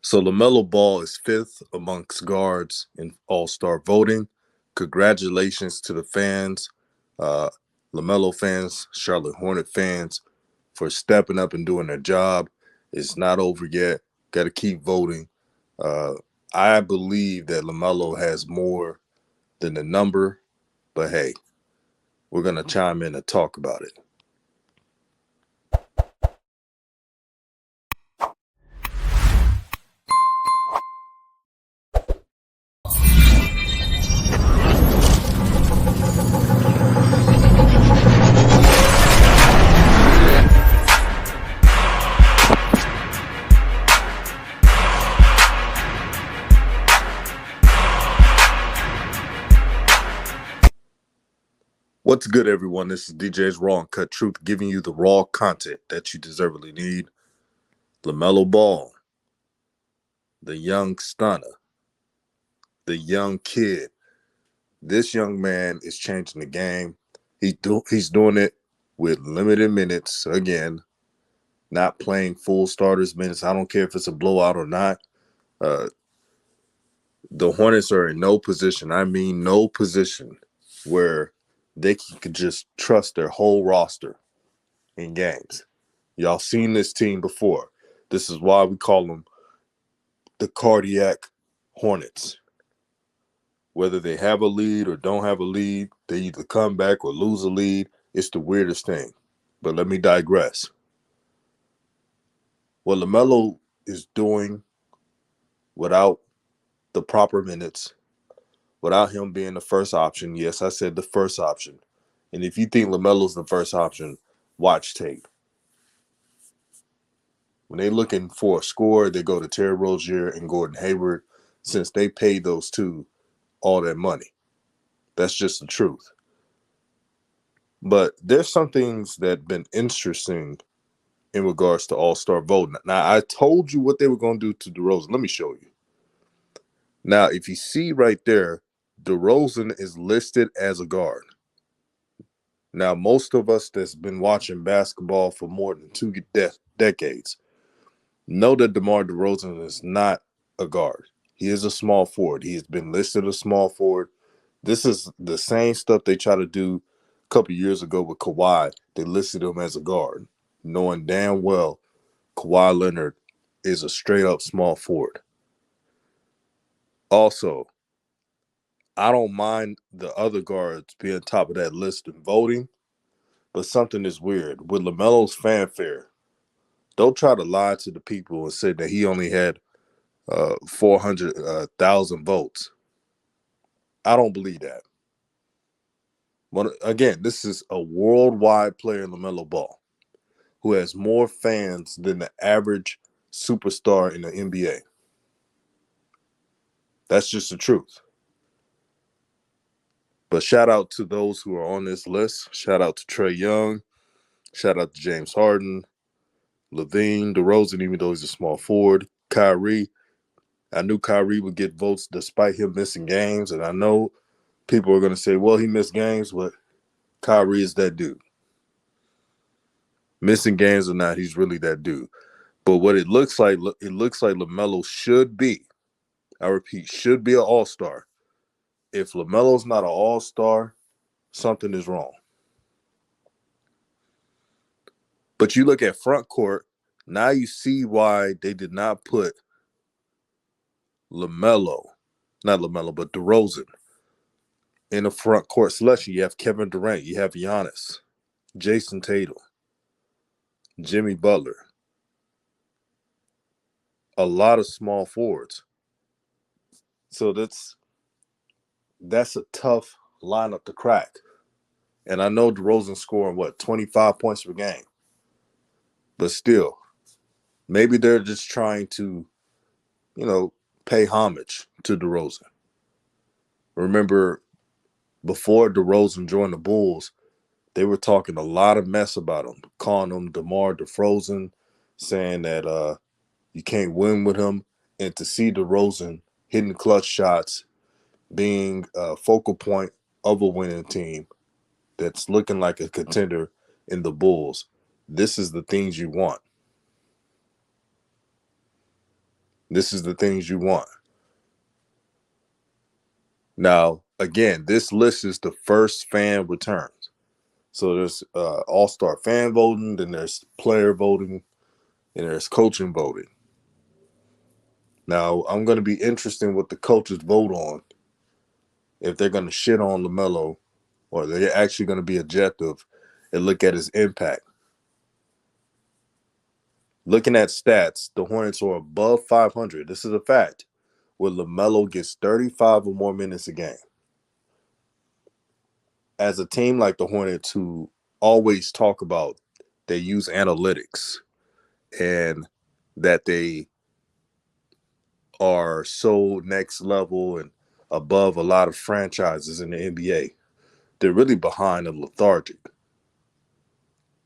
So LaMelo Ball is fifth amongst guards in All-Star voting. Congratulations to the fans, uh, LaMelo fans, Charlotte Hornet fans, for stepping up and doing their job. It's not over yet. Got to keep voting. Uh, I believe that LaMelo has more than the number, but hey, we're going to chime in and talk about it. What's good, everyone? This is DJ's Raw and Cut Truth, giving you the raw content that you deservedly need. LaMelo Ball, the young stunner, the young kid. This young man is changing the game. He's doing it with limited minutes again, not playing full starters minutes. I don't care if it's a blowout or not. Uh, the Hornets are in no position. I mean, no position where they can just trust their whole roster in games. Y'all seen this team before. This is why we call them the cardiac Hornets. Whether they have a lead or don't have a lead, they either come back or lose a lead. It's the weirdest thing. But let me digress. What LaMelo is doing without the proper minutes, without him being the first option, yes, I said the first option. And if you think LaMelo's the first option, watch tape. When they're looking for a score, they go to Terry Rozier and Gordon Hayward, since they paid those two all that money. That's just the truth. But there's some things that have been interesting in regards to All-Star voting. Now, I told you what they were going to do to DeRozan. Let me show you. Now, if you see right there, DeRozan is listed as a guard. Now, most of us that's been watching basketball for more than two decades know that DeMar DeRozan is not a guard. He is a small forward. He has been listed as small forward. This is the same stuff they tried to do a couple years ago with Kawhi. They listed him as a guard, knowing damn well Kawhi Leonard is a straight-up small forward. Also, I don't mind the other guards being top of that list in voting, but something is weird. With LaMelo's fanfare, don't try to lie to the people and say that he only had 400,000 votes. I don't believe that. But again, this is a worldwide player, LaMelo Ball, who has more fans than the average superstar in the NBA. That's just the truth. But shout out to those who are on this list. Shout out to Trae Young. Shout out to James Harden, Levine, DeRozan, even though he's a small forward. Kyrie. I knew Kyrie would get votes despite him missing games. And I know people are going to say, well, he missed games, but Kyrie is that dude. Missing games or not, he's really that dude. But what it looks like LaMelo should be, I repeat, should be an all-star. If LaMelo's not an all-star, something is wrong. But you look at front court, now you see why they did not put not LaMelo, but DeRozan in the front court selection. You have Kevin Durant, you have Giannis, Jason Tatum, Jimmy Butler. A lot of small forwards. So that's a tough lineup to crack. And I know DeRozan scoring, 25 points per game. But still, maybe they're just trying to, pay homage to DeRozan. Remember, before DeRozan joined the Bulls, they were talking a lot of mess about him, calling him DeMar DeFrozen, saying that you can't win with him. And to see DeRozan hitting clutch shots, being a focal point of a winning team that's looking like a contender in the Bulls, this is the things you want. This is the things you want. Now, again, this list is the first fan returns. So there's All-Star fan voting, then there's player voting, and there's coaching voting. Now, I'm going to be interested in what the coaches vote on, if they're going to shit on Lamelo or they're actually going to be objective and look at his impact. Looking at stats, the Hornets are above 500. This is a fact. Where Lamelo gets 35 or more minutes a game. As a team like the Hornets, who always talk about they use analytics and that they are so next level and above a lot of franchises in the NBA, they're really behind and lethargic.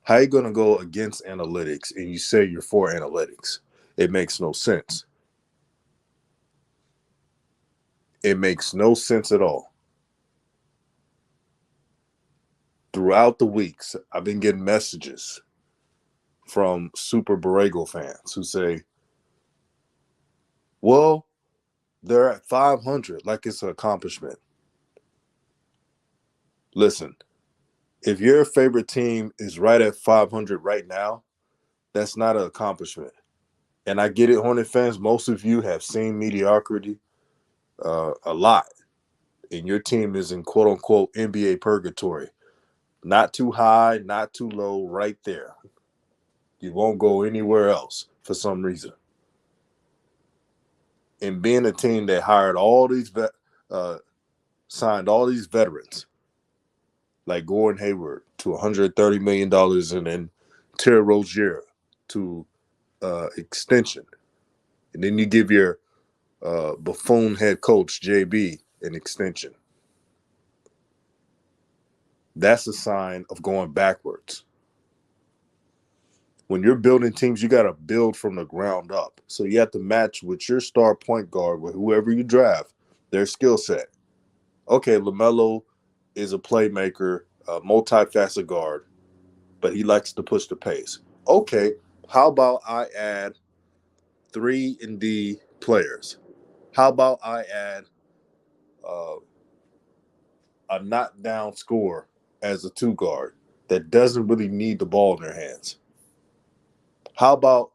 How are you going to go against analytics and you say you're for analytics? It makes no sense. It makes no sense at all. Throughout the weeks, I've been getting messages from Super Borrego fans who say, well, they're at 500, like it's an accomplishment. Listen, if your favorite team is right at 500 right now, that's not an accomplishment. And I get it, Hornet fans, most of you have seen mediocrity a lot. And your team is in quote-unquote NBA purgatory. Not too high, not too low, right there. You won't go anywhere else for some reason. And being a team that hired all these, signed all these veterans, like Gordon Hayward to $130 million and then Terry Rozier to extension. And then you give your buffoon head coach, JB, an extension. That's a sign of going backwards. When you're building teams, you got to build from the ground up. So you have to match with your star point guard, with whoever you draft, their skill set. Okay, Lamelo is a playmaker, a multifaceted guard, but he likes to push the pace. Okay, how about I add 3-and-D players? How about I add a knockdown scorer as a two guard that doesn't really need the ball in their hands? How about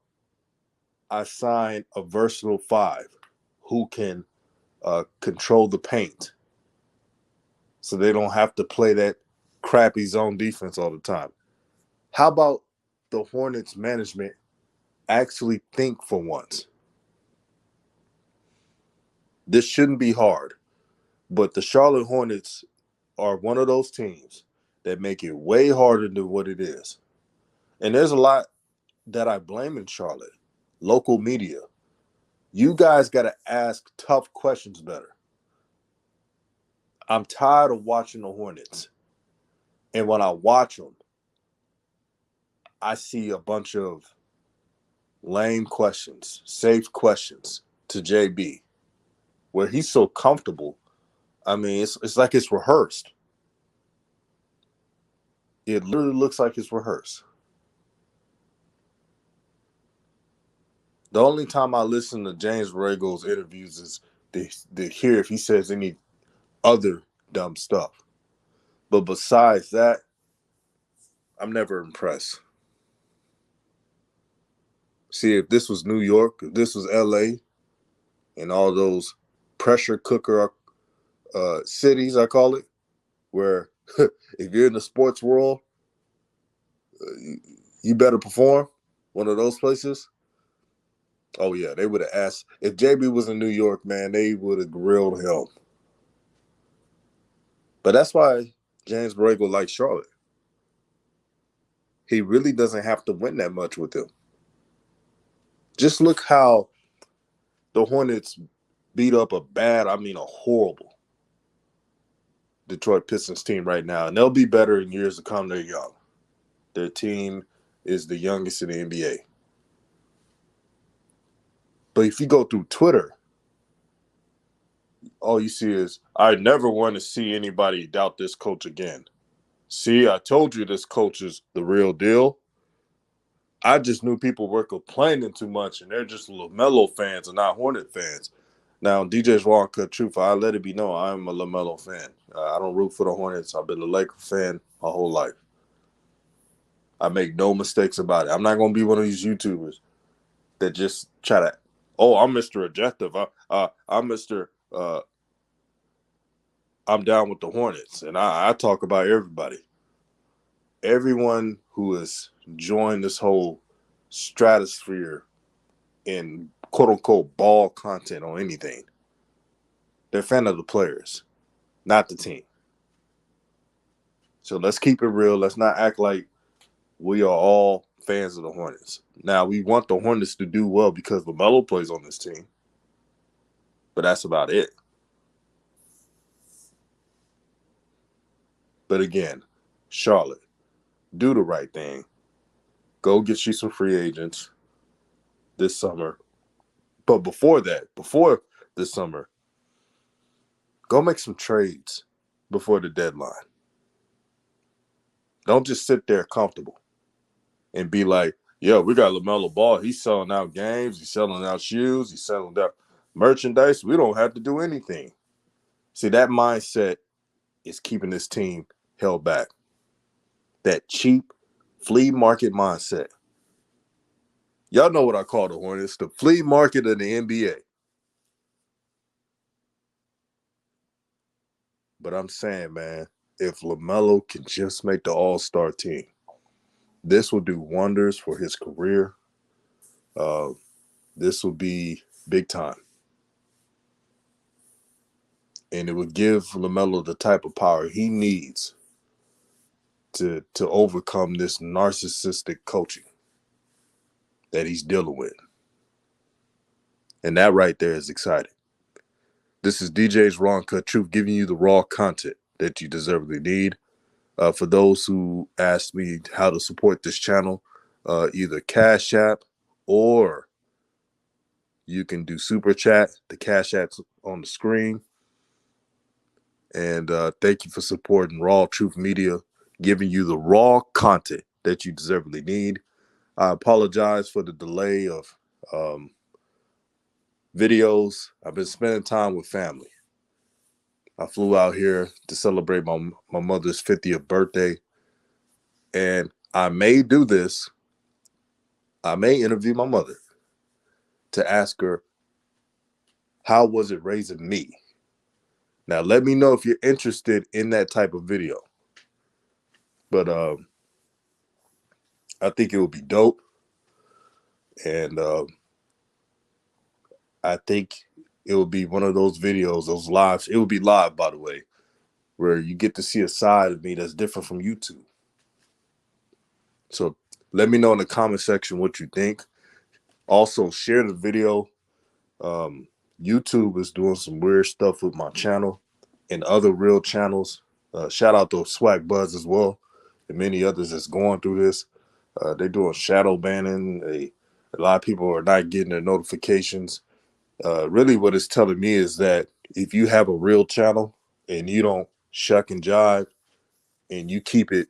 I sign a versatile 5 who can control the paint so they don't have to play that crappy zone defense all the time? How about the Hornets management actually think for once? This shouldn't be hard, but the Charlotte Hornets are one of those teams that make it way harder than what it is. And there's a lot that I blame in Charlotte. Local media. You guys got to ask tough questions better. I'm tired of watching the Hornets. And when I watch them, I see a bunch of lame questions, safe questions to JB, where he's so comfortable. I mean, it's like it's rehearsed. It literally looks like it's rehearsed. The only time I listen to James Borrego's interviews is to hear if he says any other dumb stuff. But besides that, I'm never impressed. See, if this was New York, if this was LA, and all those pressure cooker cities, I call it, where if you're in the sports world, you better perform. One of those places. Oh, yeah, they would have asked. If JB was in New York, man, they would have grilled him. But that's why James Borrego likes Charlotte. He really doesn't have to win that much with them. Just look how the Hornets beat up a horrible Detroit Pistons team right now. And they'll be better in years to come. They're young. Their team is the youngest in the NBA. But if you go through Twitter, all you see is, I never want to see anybody doubt this coach again. See, I told you this coach is the real deal. I just knew people were complaining too much, and they're just Lamelo fans and not Hornet fans. Now, DJ's Raw and Cut Truth, I let it be known I'm a Lamelo fan. I don't root for the Hornets. I've been a Laker fan my whole life. I make no mistakes about it. I'm not going to be one of these YouTubers that just try to, oh, I'm Mr. Objective. I'm Mr. I'm down with the Hornets, and I talk about everybody. Everyone who has joined this whole stratosphere in quote unquote ball content on anything, they're a fan of the players, not the team. So let's keep it real. Let's not act like we are all fans of the Hornets. Now, we want the Hornets to do well because LaMelo plays on this team, but that's about it. But again, Charlotte, do the right thing. Go get you some free agents this summer. But before that, before this summer, go make some trades before the deadline. Don't just sit there comfortable and be like, yo, we got LaMelo Ball. He's selling out games. He's selling out shoes. He's selling out merchandise. We don't have to do anything. See, that mindset is keeping this team held back. That cheap flea market mindset. Y'all know what I call the Hornets, the flea market of the NBA. But I'm saying, man, if LaMelo can just make the All-Star team, this will do wonders for his career. This will be big time. And it would give LaMelo the type of power he needs to overcome this narcissistic coaching that he's dealing with. And that right there is exciting. This is DJ's Raw and Cut Truth giving you the raw content that you deservedly need. For those who asked me how to support this channel, either Cash App or you can do Super Chat. The Cash App's on the screen. And thank you for supporting Raw Truth Media, giving you the raw content that you deservedly need. I apologize for the delay of videos. I've been spending time with family. I flew out here to celebrate my mother's 50th birthday. And I may do this. I may interview my mother to ask her, how was it raising me? Now, let me know if you're interested in that type of video. But I think it would be dope. And I think it would be one of those videos, those lives. It would be live, by the way, where you get to see a side of me that's different from YouTube. So let me know in the comment section what you think. Also, share the video. YouTube is doing some weird stuff with my channel and other real channels. Shout out to Swag Buzz as well and many others that's going through this. They're doing shadow banning. A lot of people are not getting their notifications. Really what it's telling me is that if you have a real channel and you don't shuck and jive and you keep it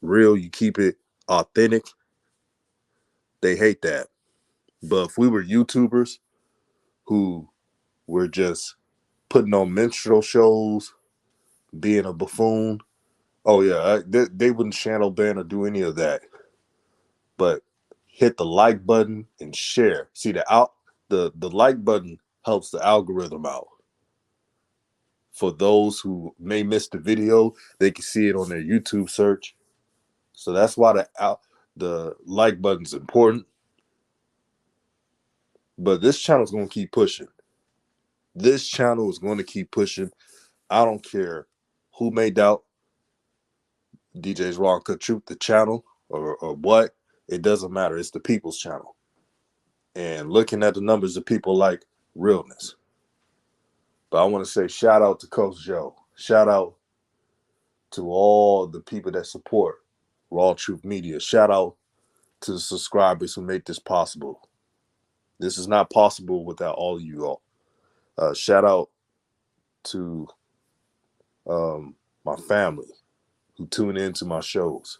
real, you keep it authentic, they hate that. But if we were YouTubers who were just putting on minstrel shows, being a buffoon, oh yeah, they wouldn't shadow ban or do any of that. But hit the like button and share. See, the like button helps the algorithm out. For those who may miss the video, they can see it on their YouTube search. So that's why the like button's important. But this channel is going to keep pushing. This channel is going to keep pushing. I don't care who may doubt DJ's Raw and Cut Truth, the channel, or what. It doesn't matter. It's the people's channel. And looking at the numbers of people like realness. But I want to say shout out to Coach Joe. Shout out to all the people that support Raw Truth Media. Shout out to the subscribers who make this possible. This is not possible without all of you all. Shout out to my family who tune into my shows.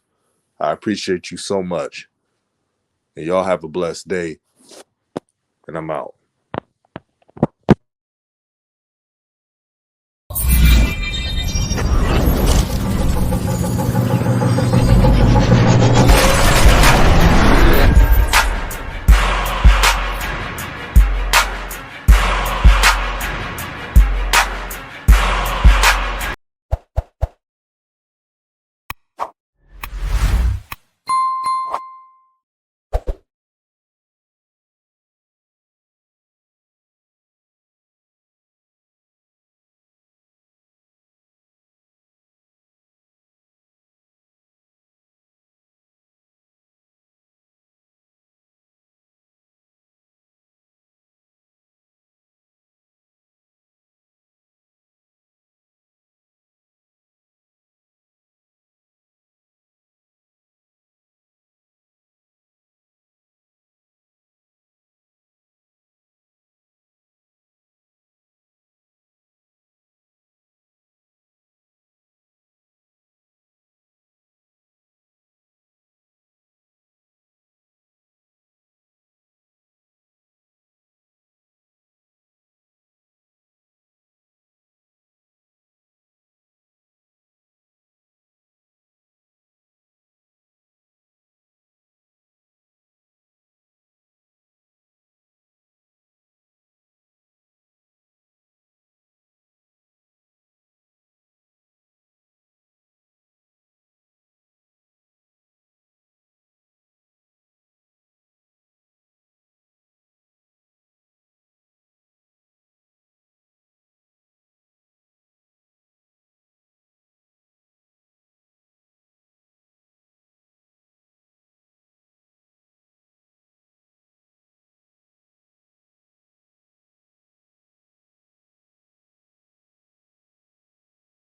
I appreciate you so much. And y'all have a blessed day. And I'm out.